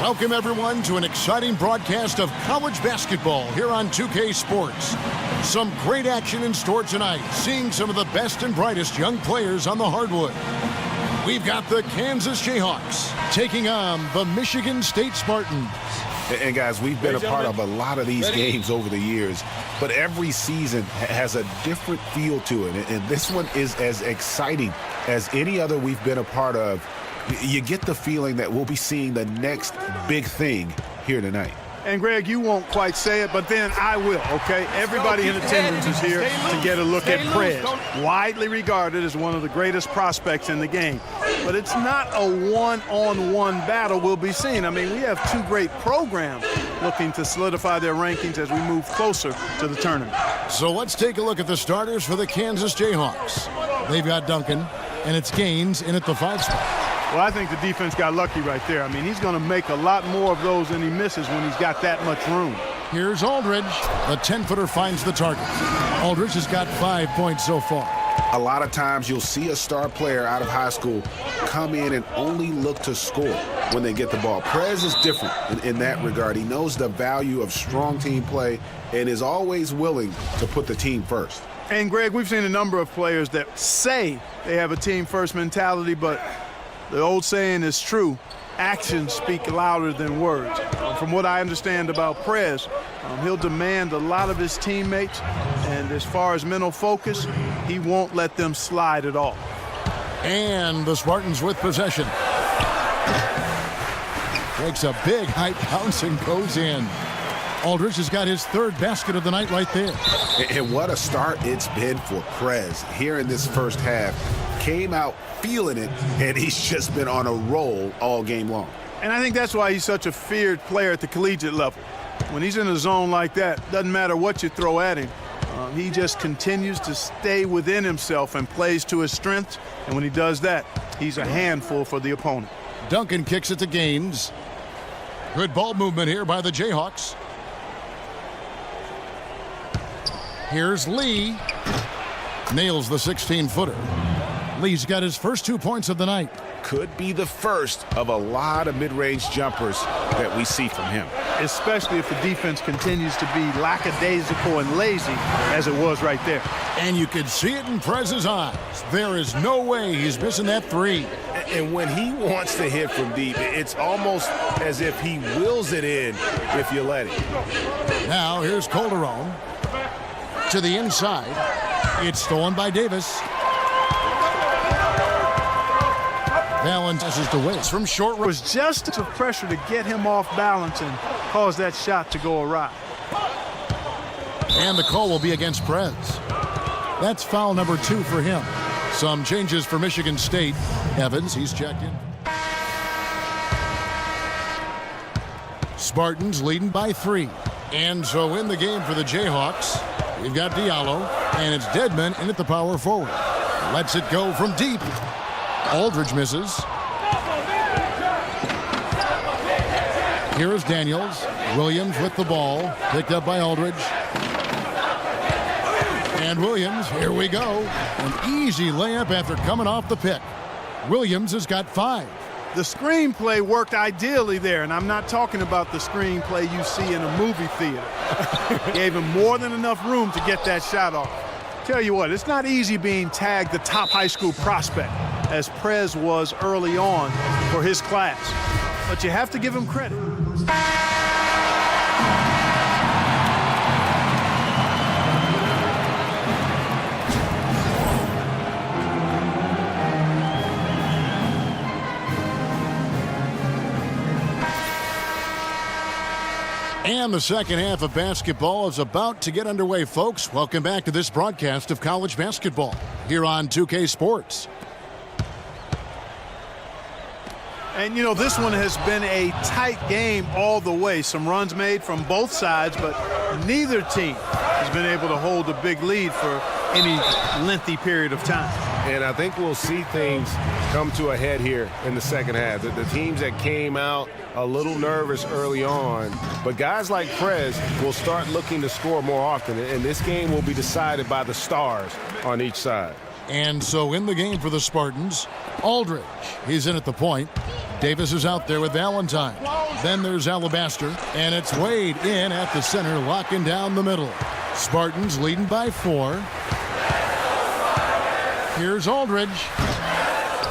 Welcome, everyone, to an exciting broadcast of college basketball here on 2K Sports. Some great action in store tonight, seeing some of the best and brightest young players on the hardwood. We've got the Kansas Jayhawks taking on the Michigan State Spartans. And guys, we've been a part of a lot of these games over the years, but every season has a different feel to it. And this one is as exciting as any other we've been a part of. You get the feeling that we'll be seeing the next big thing here tonight. And, Greg, you won't quite say it, but then I will, okay? Everybody in attendance is here to get a look at Prez, widely regarded as one of the greatest prospects in the game. But it's not a one-on-one battle we'll be seeing. I mean, we have two great programs looking to solidify their rankings as we move closer to the tournament. So let's take a look at the starters for the Kansas Jayhawks. They've got Duncan, and it's Gaines in at the 5 spot. Well, I think the defense got lucky right there. I mean, he's going to make a lot more of those than he misses when he's got that much room. Here's Aldridge. The 10-footer finds the target. Aldridge has got 5 points so far. A lot of times you'll see a star player out of high school come in and only look to score when they get the ball. Prez is different in that regard. He knows the value of strong team play and is always willing to put the team first. And, Greg, we've seen a number of players that say they have a team-first mentality, but the old saying is true. Actions speak louder than words. From what I understand about Prez, he'll demand a lot of his teammates, and as far as mental focus, he won't let them slide at all. And the Spartans with possession. Takes a big high bounce and goes in. Aldridge has got his 3rd basket of the night right there. And what a start it's been for Prez here in this first half. Came out feeling it, and he's just been on a roll all game long. And I think that's why he's such a feared player at the collegiate level. When he's in a zone like that, doesn't matter what you throw at him. He just continues to stay within himself and plays to his strengths. And when he does that, he's a handful for the opponent. Duncan kicks it to Gaines. Good ball movement here by the Jayhawks. Here's Lee. Nails the 16-footer. Lee's got his first 2 points of the night. Could be the first of a lot of mid-range jumpers that we see from him. Especially if the defense continues to be lackadaisical and lazy as it was right there. And you can see it in Prez's eyes. There is no way he's missing that 3. And when he wants to hit from deep, it's almost as if he wills it in if you let him. Now here's Calderon to the inside. It's stolen by Davis. Valens is to Wicks from short range. It was just enough pressure to get him off balance and cause that shot to go awry. And the call will be against Prez. That's foul number 2 for him. Some changes for Michigan State. Evans, he's checked in. Spartans leading by 3. And so in the game for the Jayhawks, we've got Diallo, and it's Deadman in at the power forward. Lets it go from deep. Aldridge misses. Here is Daniels. Williams with the ball. Picked up by Aldridge. And Williams, here we go. An easy layup after coming off the pick. Williams has got 5. The screenplay worked ideally there, and I'm not talking about the screenplay you see in a movie theater. Gave him more than enough room to get that shot off. Tell you what, it's not easy being tagged the top high school prospect, as Prez was early on for his class. But you have to give him credit. And the second half of basketball is about to get underway, folks. Welcome back to this broadcast of college basketball here on 2K Sports. And, you know, this one has been a tight game all the way. Some runs made from both sides, but neither team has been able to hold a big lead for any lengthy period of time. And I think we'll see things come to a head here in the second half. The teams that came out a little nervous early on, but guys like Prez will start looking to score more often, and this game will be decided by the stars on each side. And so in the game for the Spartans, Aldridge, he's in at the point. Davis is out there with Valentine. Then there's Alabaster, and it's Wade in at the center, locking down the middle. Spartans leading by 4. Here's Aldridge,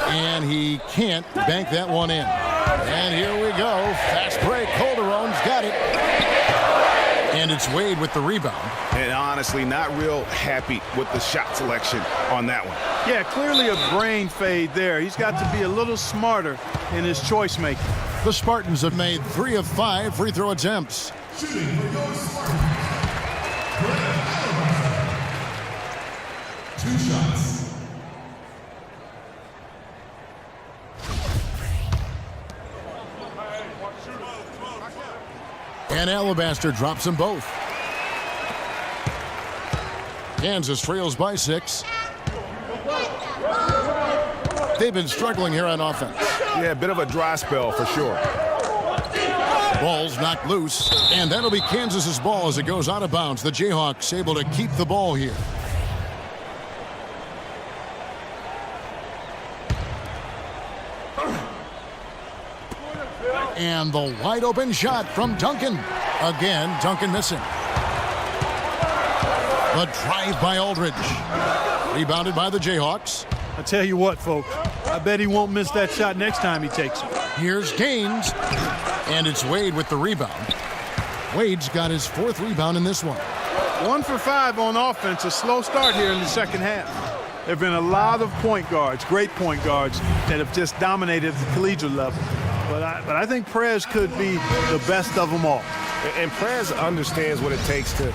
and he can't bank that one in. And here we go. Fast break. Calderon's got it. And it's Wade with the rebound. And honestly, not real happy with the shot selection on that one. Yeah, clearly a brain fade there. He's got to be a little smarter in his choice making. The Spartans have made 3 of 5 free throw attempts. 2 shots. And Alabaster drops them both. Kansas trails by 6. They've been struggling here on offense. Yeah, a bit of a dry spell for sure. Ball's knocked loose, and that'll be Kansas's ball as it goes out of bounds. The Jayhawks able to keep the ball here. And the wide open shot from Duncan. Again, Duncan missing. The drive by Aldridge. Rebounded by the Jayhawks. I tell you what, folks, I bet he won't miss that shot next time he takes it. Here's Gaines. And it's Wade with the rebound. Wade's got his 4th rebound in this one. 1 for 5 on offense. A slow start here in the second half. There have been a lot of point guards, great point guards, that have just dominated the collegiate level. But I think Prez could be the best of them all. And Prez understands what it takes to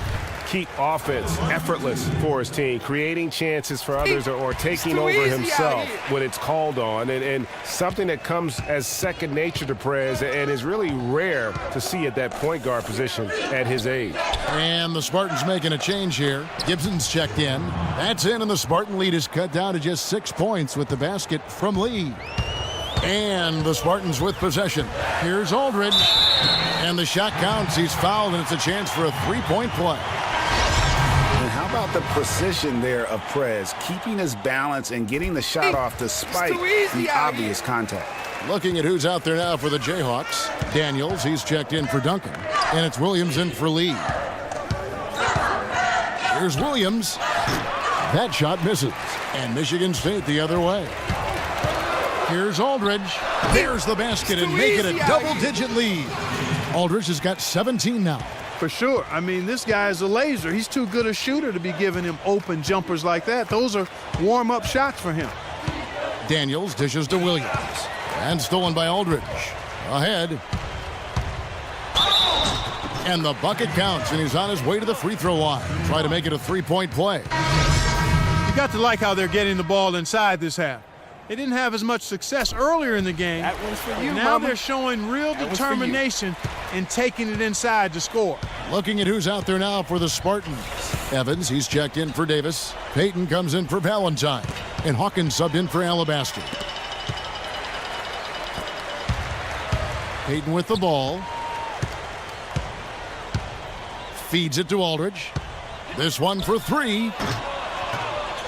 keep offense effortless for his team, creating chances for others or taking over himself when it's called on. And something that comes as second nature to Prez and is really rare to see at that point guard position at his age. And the Spartans making a change here. Gibson's checked in. That's in, and the Spartan lead is cut down to just 6 points with the basket from Lee. And the Spartans with possession. Here's Aldridge. And the shot counts. He's fouled, and it's a chance for a 3-point play. And how about the precision there of Prez, keeping his balance and getting the shot off despite the obvious contact. Looking at who's out there now for the Jayhawks. Daniels, he's checked in for Duncan. And it's Williams in for Lee. Here's Williams. That shot misses. And Michigan State the other way. Here's Aldridge. There's the basket and make it a double-digit lead. Aldridge has got 17 now. For sure. I mean, this guy is a laser. He's too good a shooter to be giving him open jumpers like that. Those are warm-up shots for him. Daniels dishes to Williams. And stolen by Aldridge. Ahead. And the bucket counts, and he's on his way to the free throw line. Try to make it a 3-point play. You got to like how they're getting the ball inside this half. They didn't have as much success earlier in the game. That one's for you, now Mama. they're showing real determination in taking it inside to score. Looking at who's out there now for the Spartans. Evans, he's checked in for Davis. Payton comes in for Valentine. And Hawkins subbed in for Alabaster. Payton with the ball. Feeds it to Aldridge. This one for 3.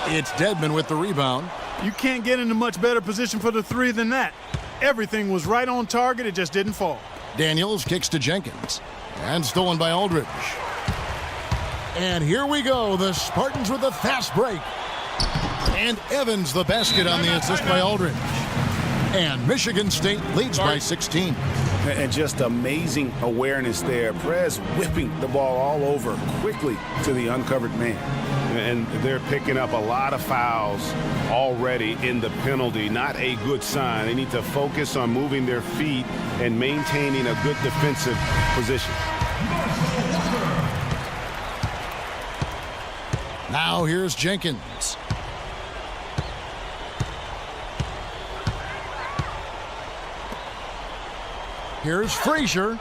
It's Dedman with the rebound. You can't get in a much better position for the 3 than that. Everything was right on target. It just didn't fall. Daniels kicks to Jenkins. And stolen by Aldridge. And here we go. The Spartans with a fast break. And Evans the basket on the assist by Aldridge. And Michigan State leads by 16. And just amazing awareness there. Prez whipping the ball all over quickly to the uncovered man. And they're picking up a lot of fouls already in the penalty. Not a good sign. They need to focus on moving their feet and maintaining a good defensive position. Now here's Jenkins. Here's Frazier.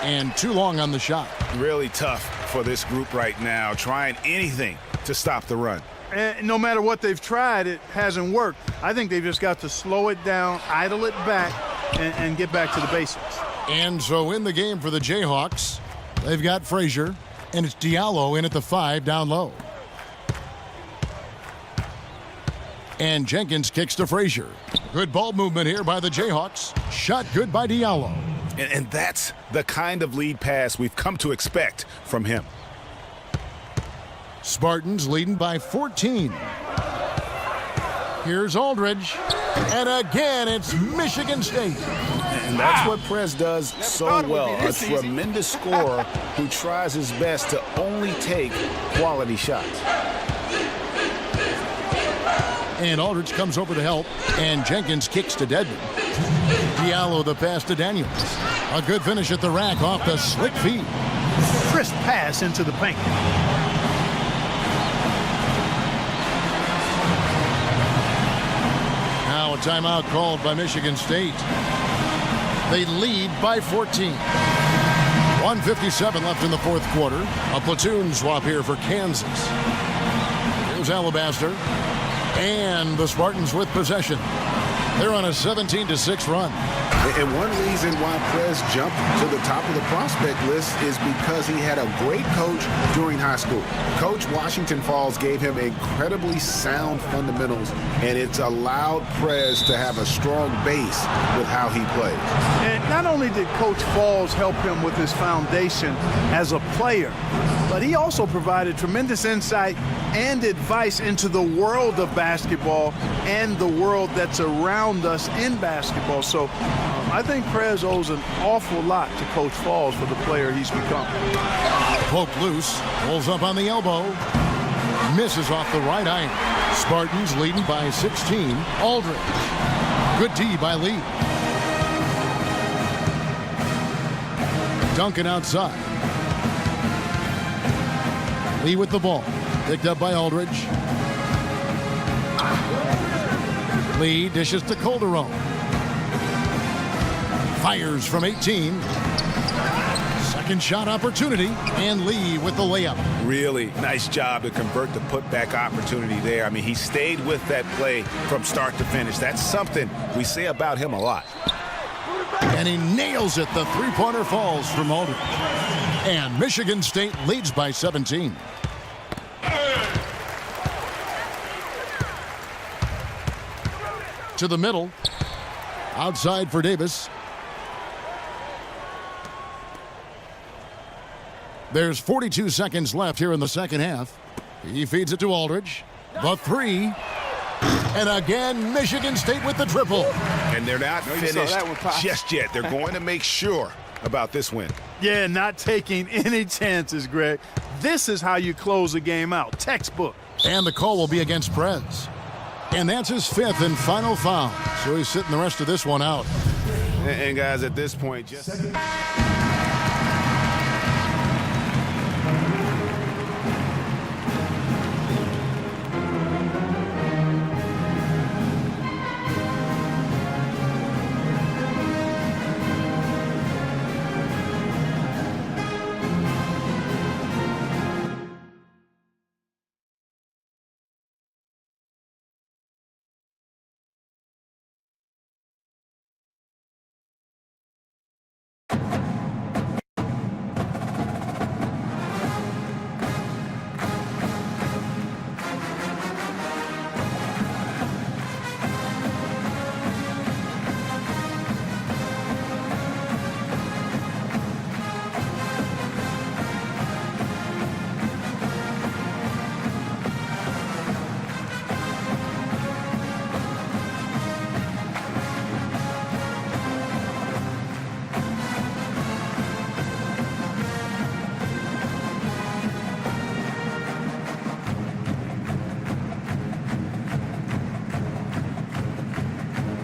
And too long on the shot. Really tough for this group right now, trying anything to stop the run. And no matter what they've tried, it hasn't worked. I think they've just got to slow it down, idle it back, and get back to the basics. And so in the game for the Jayhawks, they've got Frazier, and it's Diallo in at the 5 down low. And Jenkins kicks to Frazier. Good ball movement here by the Jayhawks. Shot good by Diallo. And that's the kind of lead pass we've come to expect from him. Spartans leading by 14. Here's Aldridge. And again, it's Michigan State. And that's what Prez does so well. A tremendous scorer who tries his best to only take quality shots. And Aldridge comes over to help. And Jenkins kicks to Dedman. Diallo the pass to Daniels. A good finish at the rack off the slick feed. Crisp pass into the paint. Now a timeout called by Michigan State. They lead by 14. 1:57 left in the fourth quarter. A platoon swap here for Kansas. Here's Alabaster. And the Spartans with possession. They're on a 17-6 run. And one reason why Prez jumped to the top of the prospect list is because he had a great coach during high school. Coach Washington Falls gave him incredibly sound fundamentals, and it's allowed Prez to have a strong base with how he plays. And not only did Coach Falls help him with his foundation as a player, but he also provided tremendous insight and advice into the world of basketball and the world that's around us in basketball. So I think Prez owes an awful lot to Coach Falls for the player he's become. Poke loose, pulls up on the elbow, misses off the right iron. Spartans leading by 16. Aldridge. Good D by Lee. Duncan outside. Lee with the ball. Picked up by Aldridge. Lee dishes to Calderon. Fires from 18. Second shot opportunity. And Lee with the layup. Really nice job to convert the putback opportunity there. I mean, he stayed with that play from start to finish. That's something we say about him a lot. And he nails it. The three-pointer falls from Aldridge. And Michigan State leads by 17. To the middle. Outside for Davis. There's 42 seconds left here in the second half. He feeds it to Aldridge. The three. And again, Michigan State with the triple. And they're not finished just yet. They're going to make sure about this win. Yeah, not taking any chances, Greg. This is how you close a game out. Textbook. And the call will be against Prez. And that's his fifth and final foul. So he's sitting the rest of this one out. And guys, at this point, just...